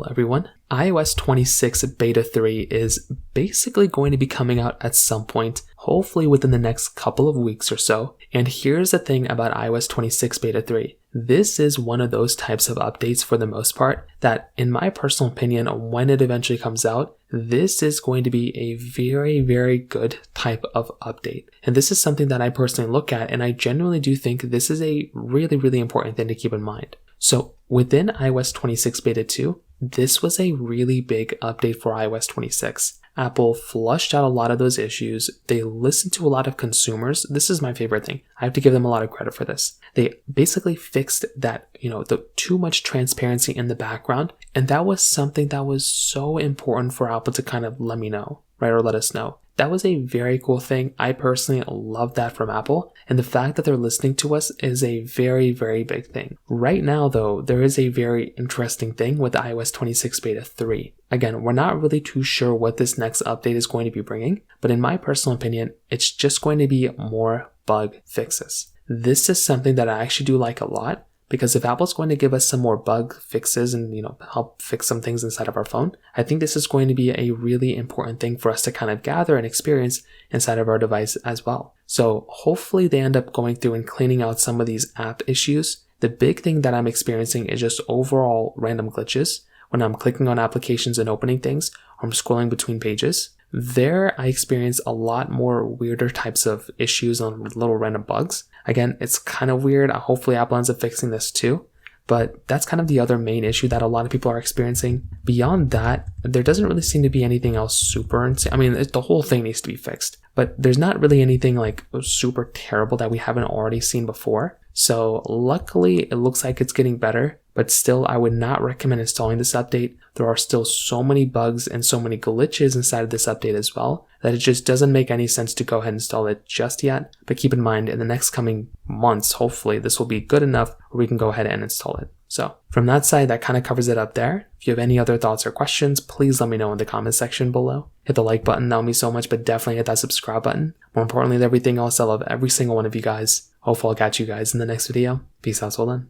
everyone. iOS 26 Beta 3 is basically going to be coming out at some point, hopefully within the next couple of weeks or so. And here's the thing about iOS 26 Beta 3. This is one of those types of updates for the most part that, in my personal opinion, when it eventually comes out, this is going to be a very, very good type of update. And this is something that I personally look at, and I genuinely do think this is a really, really important thing to keep in mind. So within iOS 26 Beta 2, this was a really big update for iOS 26. Apple flushed out a lot of those issues. They listened to a lot of consumers. This is my favorite thing. I have to give them a lot of credit for this. They basically fixed that, the too much transparency in the background. And that was something that was so important for Apple to kind of let me know, right? Or let us know. That was a very cool thing. I personally love that from Apple. And the fact that they're listening to us is a very, very big thing. Right now, though, there is a very interesting thing with iOS 26 Beta 3. Again, we're not really too sure what this next update is going to be bringing, but in my personal opinion, it's just going to be more bug fixes. This is something that I actually do like a lot. Because if Apple's going to give us some more bug fixes and, help fix some things inside of our phone, I think this is going to be a really important thing for us to kind of gather and experience inside of our device as well. So hopefully they end up going through and cleaning out some of these app issues. The big thing that I'm experiencing is just overall random glitches when I'm clicking on applications and opening things, or I'm scrolling between pages. There, I experience a lot more weirder types of issues on little random bugs. Again, it's kind of weird. Hopefully Apple ends up fixing this too. But that's kind of the other main issue that a lot of people are experiencing. Beyond that, there doesn't really seem to be anything else super insane. I mean, the whole thing needs to be fixed. But there's not really anything like super terrible that we haven't already seen before. So luckily, it looks like it's getting better. But still, I would not recommend installing this update. There are still so many bugs and so many glitches inside of this update as well that it just doesn't make any sense to go ahead and install it just yet. But keep in mind, in the next coming months, hopefully this will be good enough where we can go ahead and install it. So from that side, that kind of covers it up there. If you have any other thoughts or questions, please let me know in the comment section below. Hit the like button, that would mean so much, but definitely hit that subscribe button. More importantly than everything else, I love every single one of you guys. Hopefully I'll catch you guys in the next video. Peace out till then.